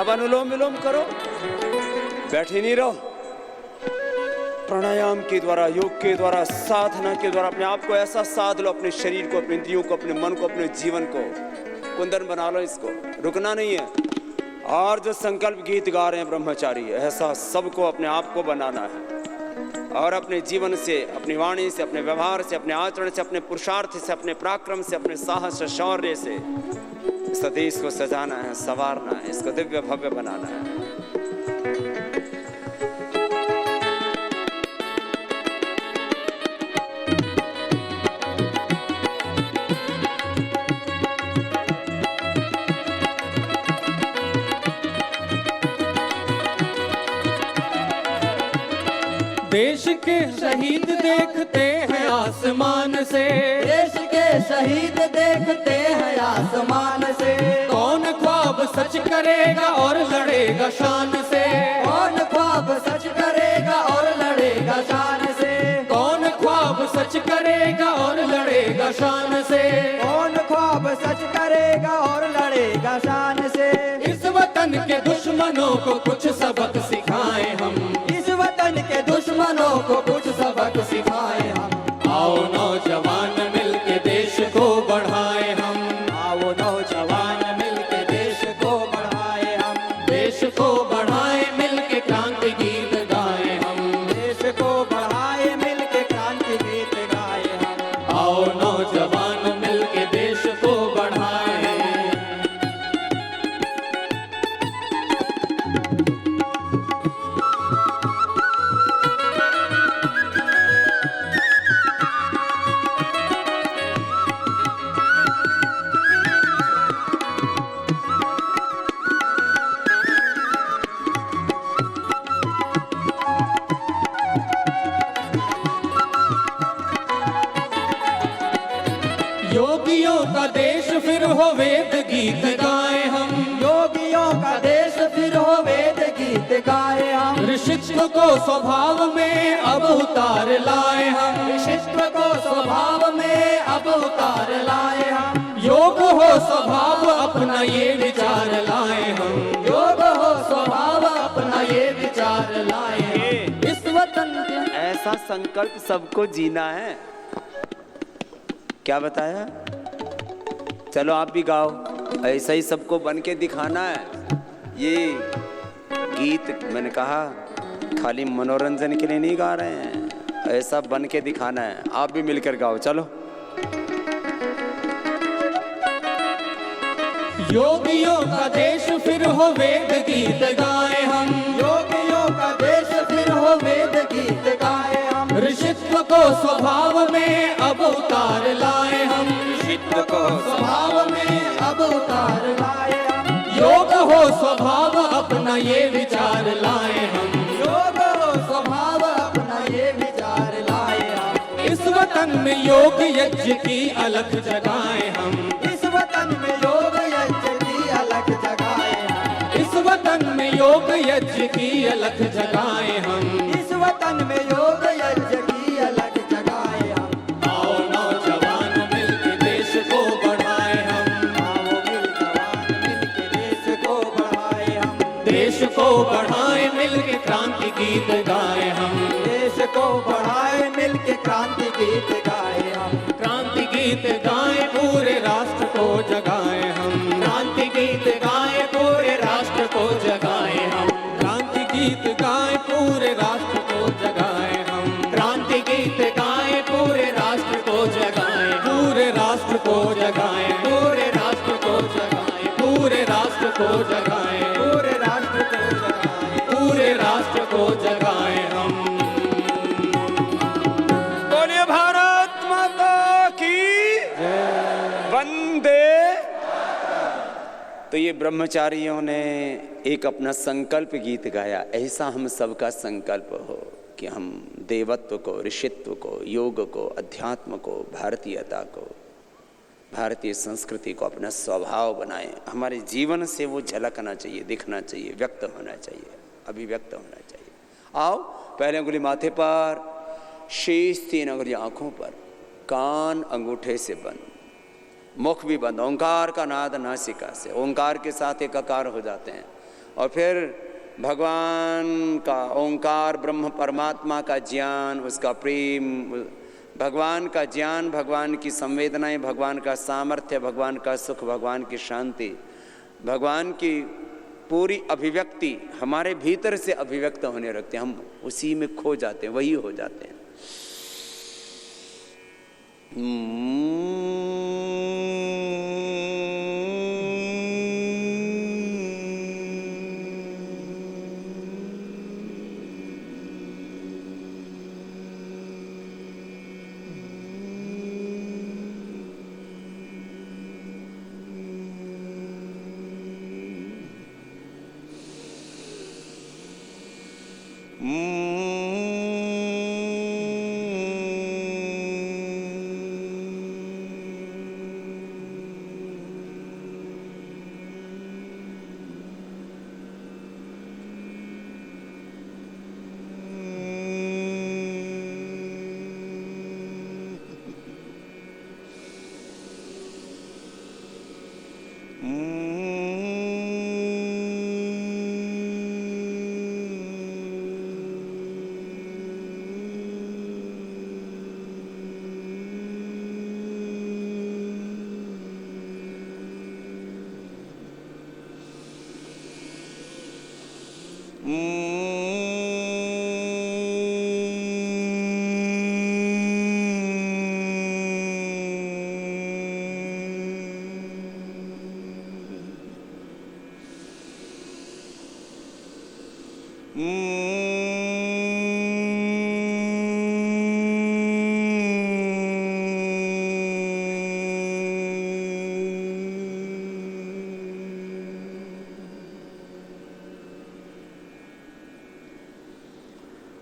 अब अनुलोम विलोम करो, बैठे नहीं रहो। प्राणायाम के द्वारा, योग के द्वारा, साधना के द्वारा अपने आप को ऐसा साध लो, अपने शरीर को, अपने इंद्रियों को, अपने मन को, अपने जीवन को कुंदन बना लो। इसको रुकना नहीं है। और जो संकल्प गीत गा रहे हैं ब्रह्मचारी, ऐसा सबको अपने आप को बनाना है और अपने जीवन से, अपनी वाणी से, अपने व्यवहार से, अपने आचरण से, अपने पुरुषार्थ से, अपने पराक्रम से, अपने साहस शौर्य से इस देश को सजाना है, संवारना है, इसको दिव्य भव्य बनाना है। देश के शहीद देखते हैं आसमान से, देश के शहीद देखते हैं आसमान से। कौन ख्वाब सच करेगा और लड़ेगा शान से, कौन ख्वाब सच करेगा और लड़ेगा शान से। कौन ख्वाब सच करेगा और लड़ेगा शान से, कौन ख्वाब सच करेगा और लड़ेगा शान से। इस वतन के दुश्मनों को कुछ सबक सिखाएं हम, इस वतन के दुश्मनों को कुछ सबक सिखाए हम। आओ नौजवान मिलके देश को बढ़ाए हम, आओ नौजवान मिलके देश को बढ़ाए हम। देश को बढ़ाए मिलके क्रांति गीत गाए हम, देश को बढ़ाए मिलके क्रांति गीत गाए हम। आओ नौजवान मिलके देश को बढ़ाए। योगियों का देश फिर हो वेद गीत गाए हम, योगियों का देश फिर हो वेद गीत गाए हम। ऋषित्व को स्वभाव में अब उतार लाए हम, ऋषित्व को स्वभाव में अब उतार लाए हम। योग हो स्वभाव अपना ये विचार लाए हम, योग हो स्वभाव अपना ये विचार लाए हम। इस वतन के ऐसा संकल्प सबको जीना है। क्या बताया? चलो आप भी गाओ, ऐसा ही सबको बन के दिखाना है। ये गीत मैंने कहा खाली मनोरंजन के लिए नहीं गा रहे हैं, ऐसा बन के दिखाना है। आप भी मिलकर गाओ, चलो। योगियों का देश फिर हो वेद गीत गाए हम, योगियों का देश फिर हो वेद गीत गाए हम। ऋषित्व को स्वभाव में अब उतार लाए हम, ऋषित्व को स्वभाव में अब उतार लाए हम। योग हो स्वभाव अपना ये विचार लाए हम, योग हो स्वभाव अपना ये विचार लाए हम। इस वतन में योग यज्ञ की अलख जगाए हम, इस वतन में योग यज्ञ की अलख जगाए हम। इस वतन में योग यज्ञ की अलख जगाए हम। इस वतन में योग यज्ञ की अलख जगाए हम। आओ नौजवान मिलके देश को बढ़ाए हम, आओ नौजवान मिलके देश को बढ़ाए हम। देश को बढ़ाए मिलके क्रांति गीत गाए हम, देश को बढ़ाए मिलके क्रांति गीत गाए हम। क्रांति गीत गाए पूरे राष्ट्र को जगाए हम, क्रांति गीत गाए पूरे राष्ट्र को जगाए हम, क्रांति गीत गाए पूरे राष्ट्र को जगाए हम, क्रांति गीत गाए पूरे राष्ट्र को जगाए, पूरे राष्ट्र को जगाए, पूरे राष्ट्र को जगाए, पूरे राष्ट्र को जगाए, पूरे राष्ट्र को जगाए, पूरे राष्ट्र को जगाए हम। बोलिए भारत माता की वंदे। तो ये ब्रह्मचारियों ने एक अपना संकल्प गीत गाया। ऐसा हम सबका संकल्प हो कि हम देवत्व को, ऋषित्व को, योग को, अध्यात्म को, भारतीयता को, भारतीय संस्कृति को अपना स्वभाव बनाएं। हमारे जीवन से वो झलकना चाहिए, दिखना चाहिए, व्यक्त होना चाहिए, अभिव्यक्त होना चाहिए। आओ, पहले अंगुली माथे पर, शेष 3 अंगुली आंखों पर, कान अंगूठे से बंद, मुख भी बंद। ओंकार का नाद नासिका से, ओंकार के साथ एक आकार हो जाते हैं। और फिर भगवान का ओंकार ब्रह्म परमात्मा का ज्ञान, उसका प्रेम, भगवान का ज्ञान, भगवान की संवेदनाएं, भगवान का सामर्थ्य, भगवान का सुख, भगवान की शांति, भगवान की पूरी अभिव्यक्ति हमारे भीतर से अभिव्यक्त होने लगते हैं। हम उसी में खो जाते हैं, वही हो जाते हैं।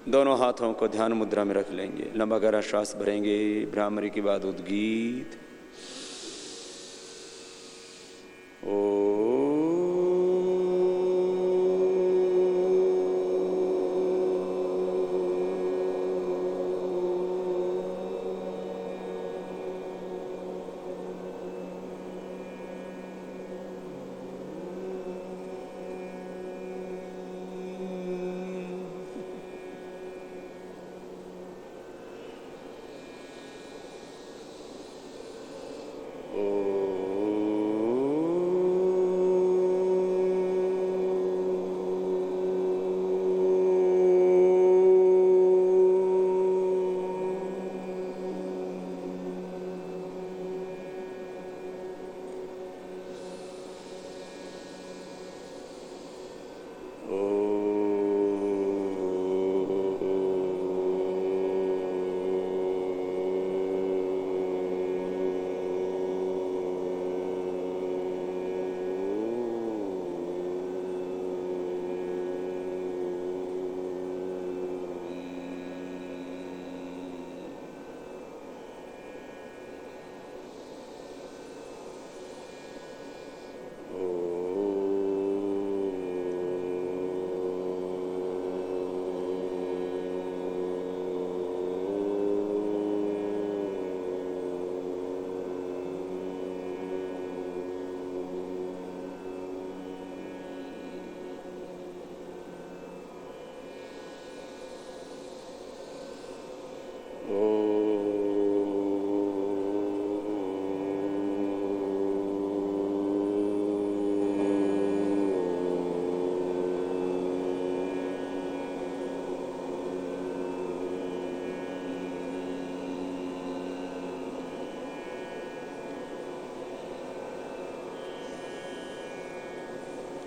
दोनों हाथों को ध्यान मुद्रा में रख लेंगे, लंबा गहरा श्वास भरेंगे। भ्रामरी के बाद उद्गीत।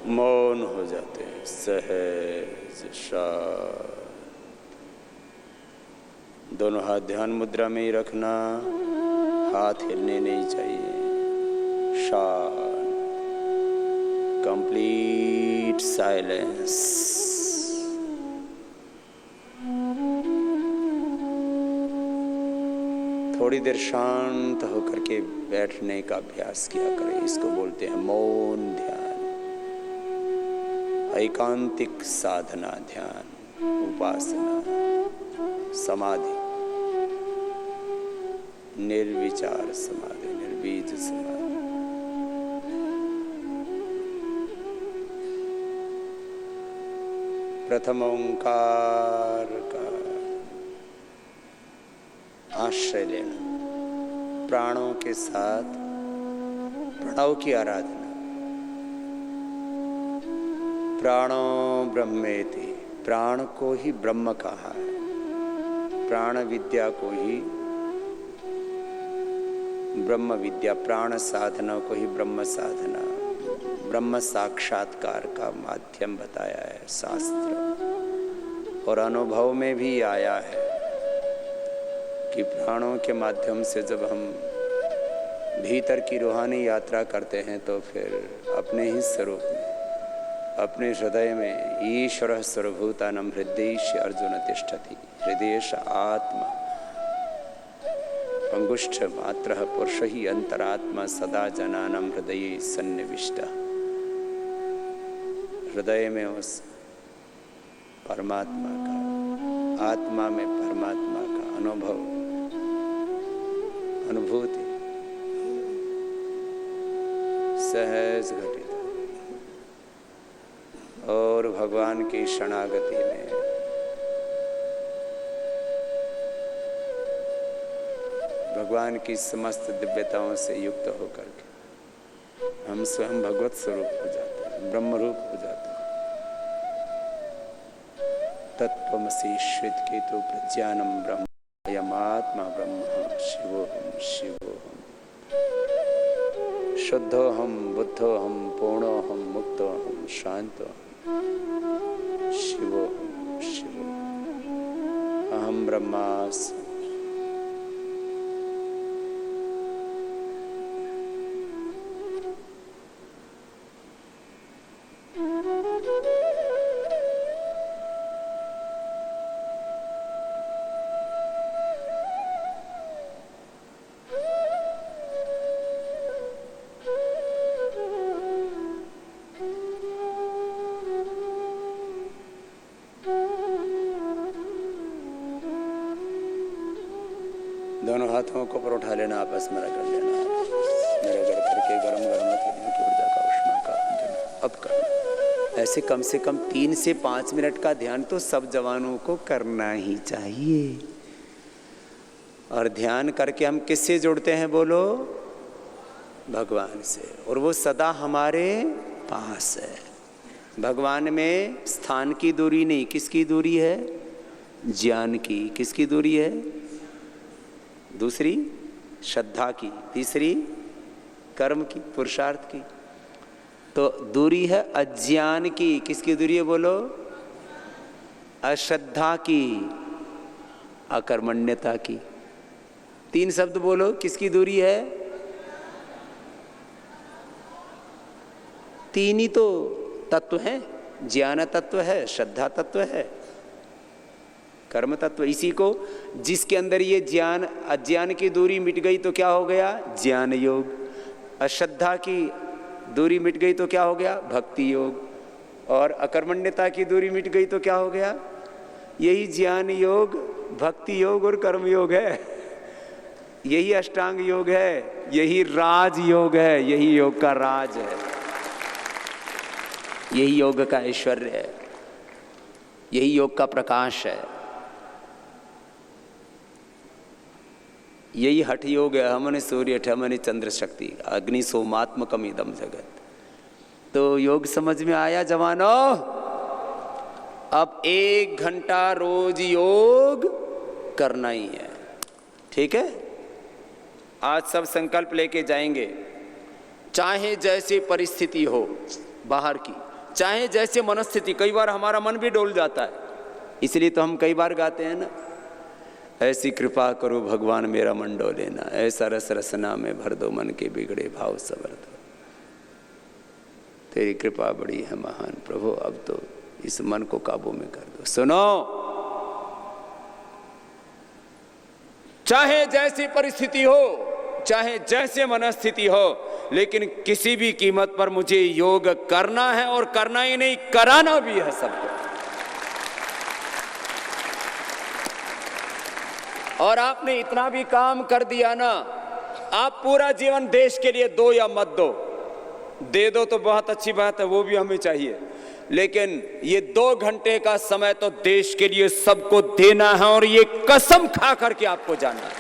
मौन हो जाते हैं, सहज शांत। दोनों हाथ ध्यान मुद्रा में ही रखना, हाथ हिलने नहीं चाहिए। शांत, कंप्लीट साइलेंस। थोड़ी देर शांत होकर के बैठने का अभ्यास किया करें। इसको बोलते हैं मौन ध्यान, एकांतिक साधना, ध्यान, उपासना, समाधि, निर्विचार समाधि, निर्बीज समाधि। प्रथम ओंकार का आश्रय लेना, प्राणों के साथ प्रणव की आराधना। प्राणो ब्रह्मेति, प्राण को ही ब्रह्म कहा है, प्राण विद्या को ही ब्रह्म विद्या, प्राण साधना को ही ब्रह्म साधना, ब्रह्म साक्षात्कार का माध्यम बताया है शास्त्र। और अनुभव में भी आया है कि प्राणों के माध्यम से जब हम भीतर की रूहानी यात्रा करते हैं तो फिर अपने ही स्वरूप में, अपने हृदय में ईश्वर सर्वभूतानां हृदयेश अर्जुन तिष्ठति, हृदयेश आत्मा अंगुष्ठ मात्र पुरुष ही अंतरात्मा सदा जनानां हृदये सन्निविष्ट। हृदय में उस परमात्मा का, आत्मा में परमात्मा का अनुभव, अनुभूति सहज घटित और भगवान की शरणागति में भगवान की समस्त दिव्यताओं से युक्त होकर के हम स्वयं भगवत स्वरूप हो जाते हैं, ब्रह्म रूप हो जाते हैं। तत्त्वमसि श्वेतकेतु प्रज्ञानम ब्रह्म यमात्मा ब्रह्म शिवोहम शिवोहम शुद्धोहम बुद्धोहम पूर्णोहम मुक्तोहम शांतोहम शिवोहम शिवोहम अहम ब्रह्मास्मि। दोनों हाथों को पर उठा लेना, आपस में रगड़ लेना, मेरे रगड़ करके गरम गरम हथेलियों की ऊर्जा का उष्मा का अब करना। ऐसे कम से कम 3 से 5 मिनट का ध्यान तो सब जवानों को करना ही चाहिए। और ध्यान करके हम किससे जुड़ते हैं बोलो? भगवान से। और वो सदा हमारे पास है। भगवान में स्थान की दूरी नहीं, किसकी दूरी है? ज्ञान की। किसकी दूरी है? दूसरी श्रद्धा की, तीसरी कर्म की, पुरुषार्थ की। तो दूरी है अज्ञान की। किसकी दूरी है बोलो? अश्रद्धा की, अकर्मण्यता की। 3 शब्द बोलो, किसकी दूरी है? 3 ही तो तत्व हैं। ज्ञान तत्व है, श्रद्धा तत्व है, कर्म तत्व। इसी को जिसके अंदर ये ज्ञान अज्ञान की दूरी मिट गई तो क्या हो गया? ज्ञान योग। अश्रद्धा की दूरी मिट गई तो क्या हो गया? भक्ति योग। और अकर्मण्यता की दूरी मिट गई तो क्या हो गया? यही ज्ञान योग, भक्ति योग और कर्म योग है। यही अष्टांग योग है, यही राज योग है, यही योग का राज है, यही योग का ऐश्वर्य है, यही योग का प्रकाश है, यही हठ योग है। हमने सूर्य ठमने चंद्र शक्ति अग्नि सोमात्मकम इदम जगत। तो योग समझ में आया जवानों? अब 1 घंटा रोज योग करना ही है, ठीक है? आज सब संकल्प लेके जाएंगे, चाहे जैसी परिस्थिति हो बाहर की, चाहे जैसे मनस्थिति। कई बार हमारा मन भी डोल जाता है, इसलिए तो हम कई बार गाते हैं ना, ऐसी कृपा करो भगवान मेरा मन डोले ना, ऐसा रस रसना में भर दो मन के बिगड़े भाव सवर दो। तेरी कृपा बड़ी है महान प्रभु, अब तो इस मन को काबू में कर दो। सुनो, चाहे जैसी परिस्थिति हो, चाहे जैसे मनस्थिति हो, लेकिन किसी भी कीमत पर मुझे योग करना है, और करना ही नहीं कराना भी है सबको। और आपने इतना भी काम कर दिया ना, आप पूरा जीवन देश के लिए दो या मत दो, दे दो तो बहुत अच्छी बात है, वो भी हमें चाहिए, लेकिन ये 2 घंटे का समय तो देश के लिए सबको देना है और ये कसम खा करके आपको जाना है,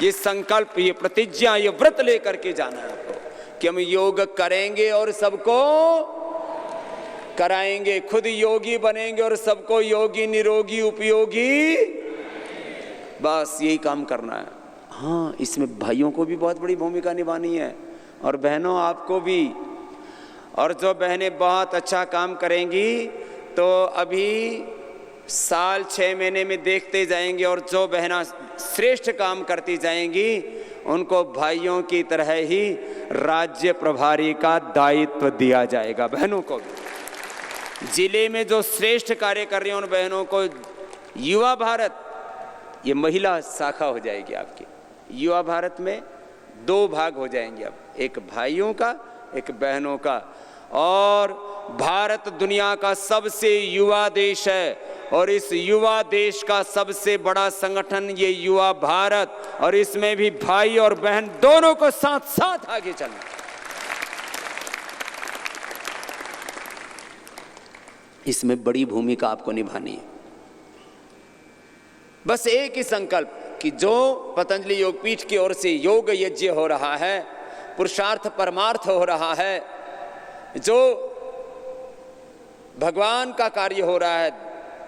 ये संकल्प, ये प्रतिज्ञा, ये व्रत लेकर के जाना है आपको कि हम योग करेंगे और सबको कराएंगे, खुद योगी बनेंगे और सबको योगी निरोगी उपयोगी, बस यही काम करना है। हाँ, इसमें भाइयों को भी बहुत बड़ी भूमिका निभानी है और बहनों आपको भी। और जो बहनें बहुत अच्छा काम करेंगी तो अभी साल 6 महीने में देखते जाएंगे, और जो बहना श्रेष्ठ काम करती जाएंगी उनको भाइयों की तरह ही राज्य प्रभारी का दायित्व दिया जाएगा। बहनों को भी जिले में जो श्रेष्ठ कार्य कर रही हैं उन बहनों को युवा भारत, ये महिला शाखा हो जाएगी आपकी। युवा भारत में 2 भाग हो जाएंगे अब, एक भाइयों का, एक बहनों का। और भारत दुनिया का सबसे युवा देश है और इस युवा देश का सबसे बड़ा संगठन ये युवा भारत, और इसमें भी भाई और बहन दोनों को साथ साथ आगे चलना। इसमें बड़ी भूमिका आपको निभानी है। बस एक ही संकल्प कि जो पतंजलि योगपीठ की ओर से योग यज्ञ हो रहा है, पुरुषार्थ परमार्थ हो रहा है, जो भगवान का कार्य हो रहा है,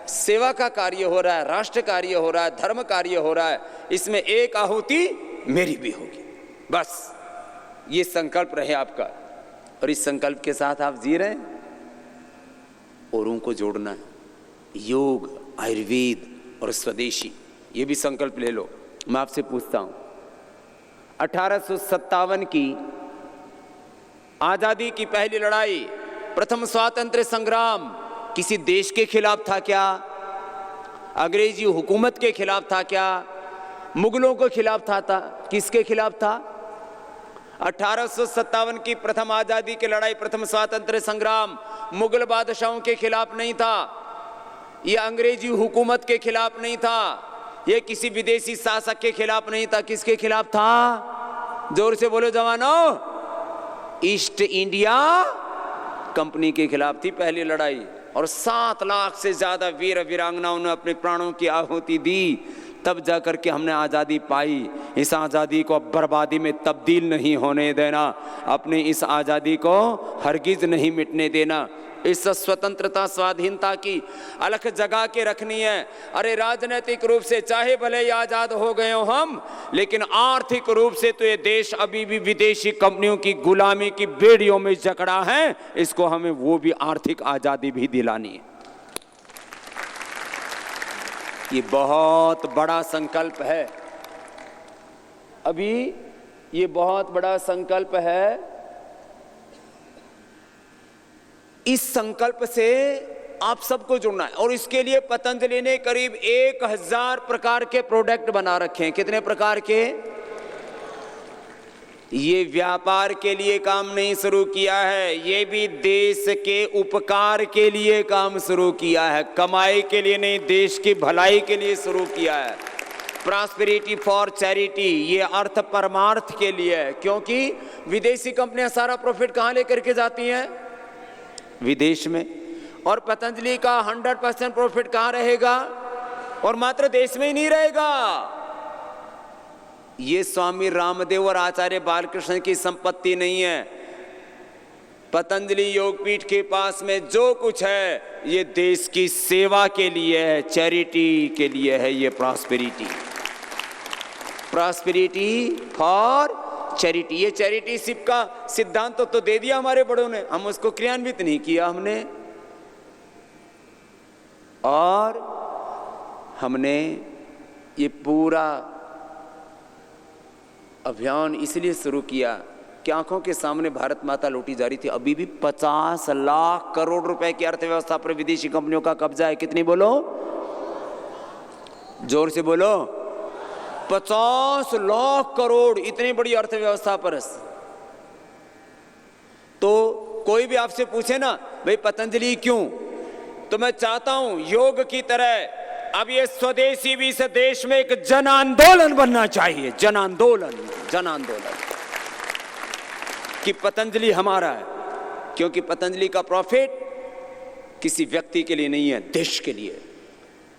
सेवा का कार्य हो रहा है, राष्ट्र कार्य हो रहा है, धर्म कार्य हो रहा है, इसमें एक आहुति मेरी भी होगी। बस ये संकल्प रहे आपका, और इस संकल्प के साथ आप जी रहे हैं। औरों को जोड़ना है, योग, आयुर्वेद और स्वदेशी, ये भी संकल्प ले लो। मैं आपसे पूछता हूं, 1857 की आजादी की पहली लड़ाई, प्रथम स्वातंत्र्य संग्राम किसी देश के खिलाफ था क्या? अंग्रेजी हुकूमत के खिलाफ था क्या? मुगलों के खिलाफ था? किसके खिलाफ था? 1857 की प्रथम आजादी की लड़ाई, प्रथम स्वातंत्र्य संग्राम मुगल बादशाहों के खिलाफ नहीं था, यह अंग्रेजी हुकूमत के खिलाफ नहीं था, यह किसी विदेशी शासक के खिलाफ नहीं था। किसके खिलाफ था? जोर से बोलो जवानों, ईस्ट इंडिया कंपनी के खिलाफ थी पहली लड़ाई, और 7 लाख से ज्यादा वीर वीरांगनाओं ने अपने प्राणों की आहुति दी, तब जाकर के हमने आज़ादी पाई। इस आज़ादी को बर्बादी में तब्दील नहीं होने देना, अपनी इस आज़ादी को हरगिज नहीं मिटने देना। इस स्वतंत्रता स्वाधीनता की अलख जगा के रखनी है। अरे राजनीतिक रूप से चाहे भले ही आज़ाद हो गए हो हम, लेकिन आर्थिक रूप से तो ये देश अभी भी विदेशी कंपनियों की गुलामी की बेड़ियों में जकड़ा है। इसको हमें वो भी आर्थिक आज़ादी भी दिलानी है। ये बहुत बड़ा संकल्प है, अभी ये बहुत बड़ा संकल्प है। इस संकल्प से आप सबको जुड़ना है, और इसके लिए पतंजलि ने करीब 1000 प्रकार के प्रोडक्ट बना रखे हैं। कितने प्रकार के? ये व्यापार के लिए काम नहीं शुरू किया है, ये भी देश के उपकार के लिए काम शुरू किया है, कमाई के लिए नहीं, देश की भलाई के लिए शुरू किया है। प्रॉस्पेरिटी फॉर चैरिटी, ये अर्थ परमार्थ के लिए है, क्योंकि विदेशी कंपनियां सारा प्रॉफिट कहां लेकर के जाती हैं? विदेश में। और पतंजलि का 100% प्रॉफिट कहां रहेगा? और मात्र देश में ही नहीं रहेगा, ये स्वामी रामदेव और आचार्य बालकृष्ण की संपत्ति नहीं है। पतंजलि योगपीठ के पास में जो कुछ है ये देश की सेवा के लिए है, चैरिटी के लिए है। ये प्रॉस्पेरिटी फॉर चैरिटी, ये चैरिटीशिप का सिद्धांत तो दे दिया हमारे बड़ों ने, हम उसको क्रियान्वित नहीं किया हमने। और हमने ये पूरा अभियान इसलिए शुरू किया कि आंखों के सामने भारत माता लूटी जा रही थी। अभी भी 50 लाख करोड़ रुपए की अर्थव्यवस्था पर विदेशी कंपनियों का कब्जा है। कितनी बोलो? जोर से बोलो। 50 लाख करोड़, इतनी बड़ी अर्थव्यवस्था पर। तो कोई भी आपसे पूछे ना भाई पतंजलि क्यों, तो मैं चाहता हूं योग की तरह अब ये स्वदेशी भी इस देश में एक जन आंदोलन बनना चाहिए। जन आंदोलन, जन आंदोलन। कि पतंजलि हमारा है, क्योंकि पतंजलि का प्रॉफिट किसी व्यक्ति के लिए नहीं है, देश के लिए।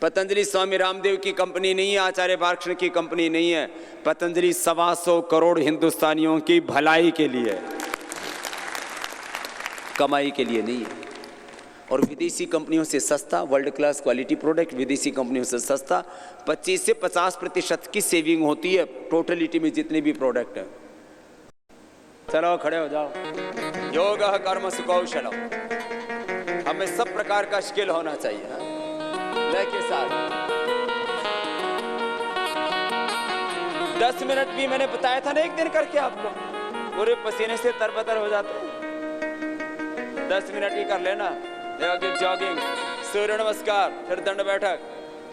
पतंजलि स्वामी रामदेव की कंपनी नहीं है, आचार्य बालकृष्ण की कंपनी नहीं है। पतंजलि 125 करोड़ हिंदुस्तानियों की भलाई के लिए है, कमाई के लिए नहीं है। और विदेशी कंपनियों से सस्ता, वर्ल्ड क्लास क्वालिटी प्रोडक्ट विदेशी कंपनियों से सस्ता। 25 से 50% की सेविंग होती है टोटलिटी में जितने भी प्रोडक्ट हैं। चलो खड़े हो जाओ। योग कर्म सुकौशलम, हमें सब प्रकार का स्किल होना चाहिए ना लय के साथ। 10 मिनट भी मैंने बताया था ना एक दिन करके, आप लोग पूरे पसीने से तरबतर हो जाते हैं। 10 मिनट ही कर लेना, जॉगिंग, सूर्य नमस्कार, फिर दंड बैठक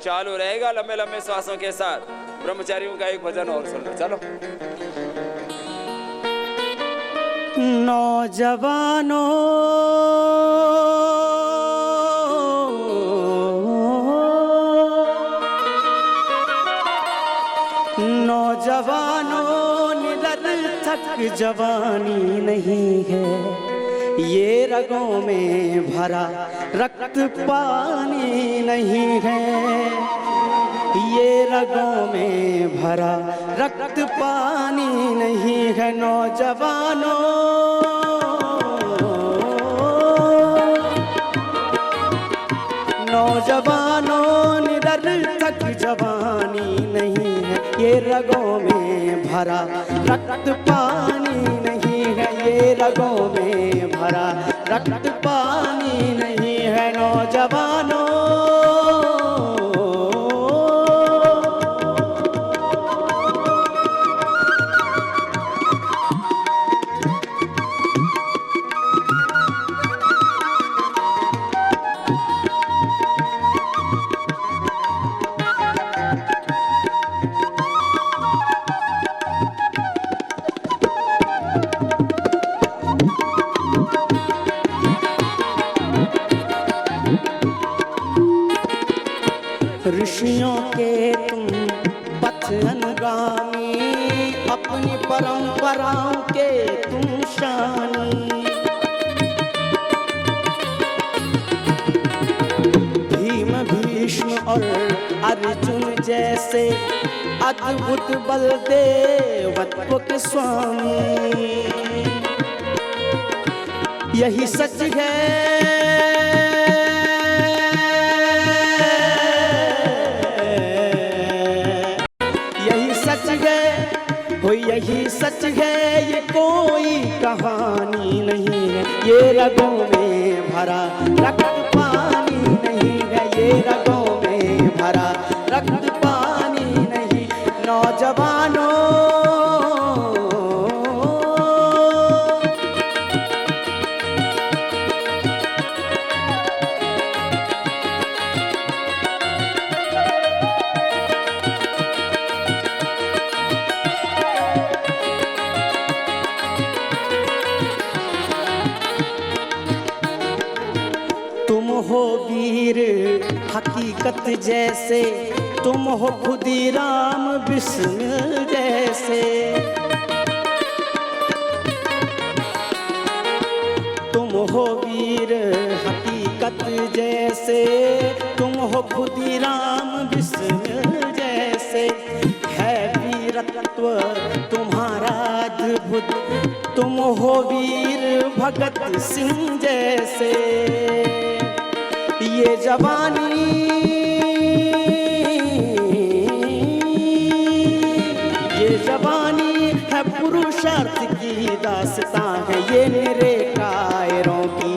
चालू रहेगा लंबे लंबे श्वासों के साथ। ब्रह्मचारियों का एक भजन और सुन लो, चलो। नौजवानों नौजवानों निरर्थक जवानी नहीं है, ये रगों में भरा रक्त पानी नहीं है, ये रगों में भरा रक्त पानी नहीं है। नौजवानों नौजवानों निरर्थक जवानी नहीं है, ये रगों में भरा रक्त पानी नहीं है, ये रगों में भरा रक्त पानी नहीं है। नौजवानों ऋषियों के तुम पथ अनुगामी, अपनी परंपराओं के तुम शानी। भीम भीष्म और अर्जुन जैसे अद्भुत बलदेवत्व के स्वामी, यही सच है यही सच है, ये कोई कहानी नहीं है, ये रगों में भरा रक्त पानी नहीं है, ये रगों में भरा रक्त पानी नहीं। नौजवानों तुम हो वीर हकीकत जैसे, तुम हो खुदीराम बिस्मिल जैसे। तुम हो वीर हकीकत जैसे, तुम हो खुदीराम बिस्मिल जैसे। है वीरत्व तुम्हारा अद्भुत, तुम हो वीर भगत सिंह जैसे। ये जवानी है पुरुषार्थ की दास्तां है, ये मेरे कायरों की